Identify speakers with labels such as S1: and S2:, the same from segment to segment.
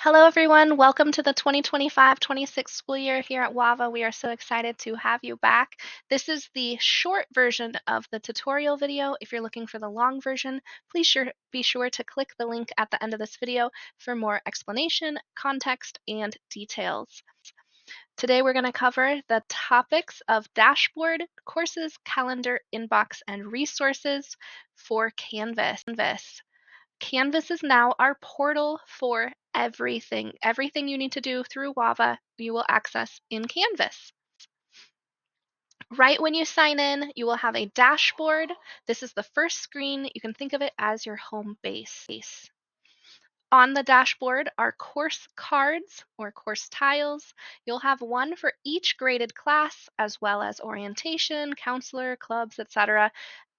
S1: Hello, everyone. Welcome to the 2025-26 school year here at WAVA. We are so excited to have you back. This is the short version of the tutorial video. If you're looking for the long version, please be sure to click the link at the end of this video for more explanation, context, and details. Today, we're going to cover the topics of dashboard, courses, calendar, inbox, and resources for Canvas. Canvas is now our portal for everything. Everything you need to do through WAVA, you will access in Canvas. Right when you sign in, you will have a dashboard. This is the first screen. You can think of it as your home base. On the dashboard are course cards or course tiles. You'll have one for each graded class, as well as orientation, counselor, clubs, etc.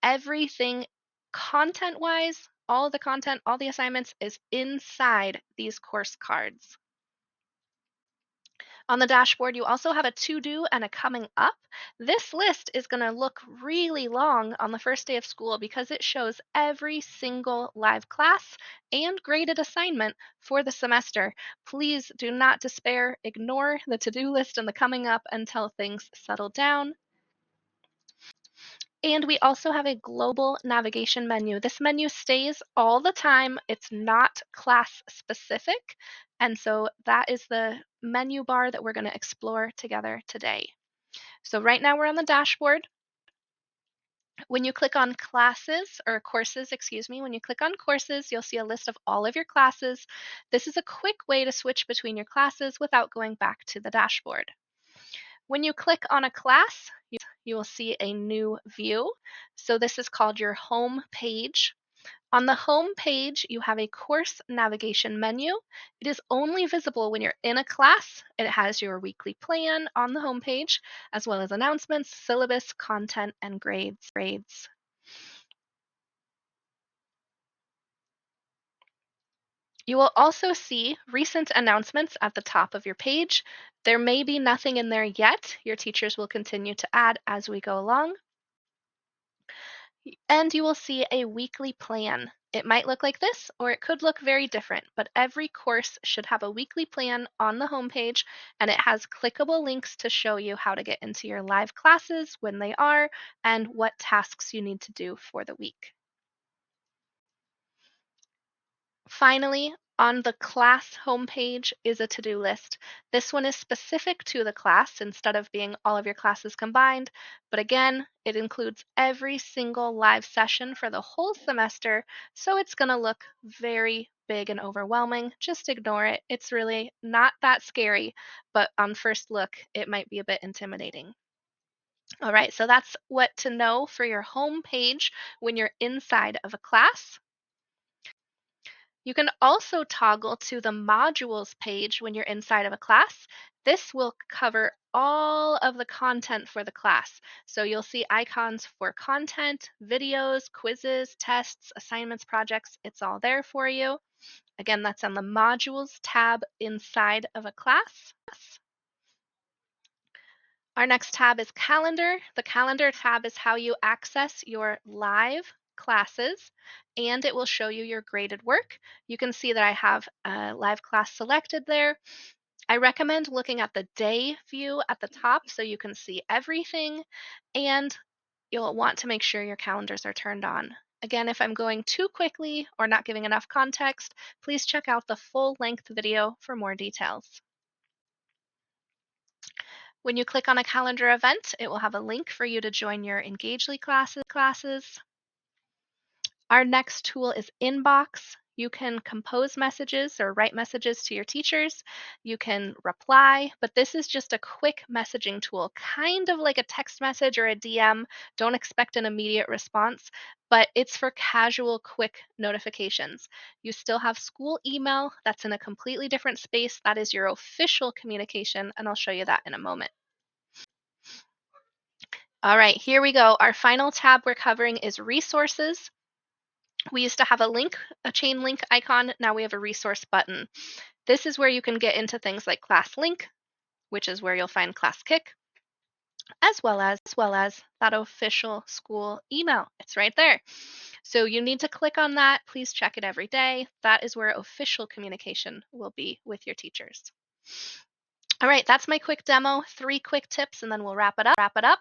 S1: Everything content-wise, all the content, all the assignments is inside these course cards. On the dashboard, you also have a to-do and a coming up. This list is going to look really long on the first day of school because it shows every single live class and graded assignment for the semester. Please do not despair. Ignore the to-do list and the coming up until things settle down. And we also have a global navigation menu. This menu stays all the time. It's not class specific. And so that is the menu bar that we're going to explore together today. So right now we're on the dashboard. When you click on classes or courses, when you click on courses, you'll see a list of all of your classes. This is a quick way to switch between your classes without going back to the dashboard. When you click on a class, you will see a new view. So this is called your home page. On the home page, you have a course navigation menu. It is only visible when you're in a class. It has your weekly plan on the home page, as well as announcements, syllabus, content, and grades. You will also see recent announcements at the top of your page. There may be nothing in there yet. Your teachers will continue to add as we go along. And you will see a weekly plan. It might look like this, or it could look very different, but every course should have a weekly plan on the homepage, and it has clickable links to show you how to get into your live classes, when they are, and what tasks you need to do for the week. Finally, on the class homepage is a to-do list. This one is specific to the class instead of being all of your classes combined, but again, it includes every single live session for the whole semester, so it's going to look very big and overwhelming. Just ignore it. It's really not that scary, but on first look, it might be a bit intimidating. All right, so that's what to know for your home page when you're inside of a class. You can also toggle to the modules page when you're inside of a class. This will cover all of the content for the class. So you'll see icons for content, videos, quizzes, tests, assignments, projects. It's all there for you. Again, that's on the modules tab inside of a class. Our next tab is calendar. The calendar tab is how you access your live classes, and it will show you your graded work. You can see that I have a live class selected there. I recommend looking at the day view at the top so you can see everything, and you'll want to make sure your calendars are turned on. Again, if I'm going too quickly or not giving enough context, please check out the full-length video for more details. When you click on a calendar event, it will have a link for you to join your Engagely classes. Our next tool is Inbox. You can compose messages or write messages to your teachers. You can reply, but this is just a quick messaging tool, kind of like a text message or a DM. Don't expect an immediate response, but it's for casual, quick notifications. You still have school email. That's in a completely different space. That is your official communication, and I'll show you that in a moment. All right, here we go. Our final tab we're covering is resources. We used to have a chain link icon. Now we have a resource button. This is where you can get into things like class link, which is where you'll find class kick, as well as that official school email. It's right there. So you need to click on that. Please check it every day. That is where official communication will be with your teachers. All right, that's my quick demo. 3 quick tips, and then we'll wrap it up.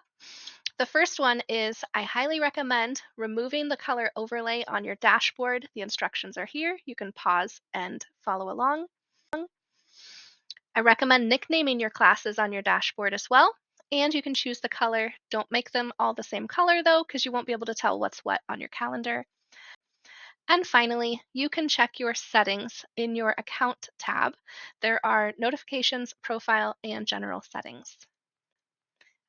S1: The first one is I highly recommend removing the color overlay on your dashboard. The instructions are here. You can pause and follow along. I recommend nicknaming your classes on your dashboard as well. And you can choose the color. Don't make them all the same color though, because you won't be able to tell what's what on your calendar. And finally, you can check your settings in your account tab. There are notifications, profile, and general settings.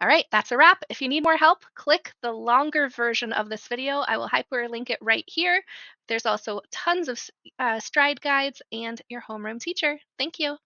S1: All right, that's a wrap. If you need more help, click the longer version of this video. I will hyperlink it right here. There's also tons of stride guides and your homeroom teacher. Thank you.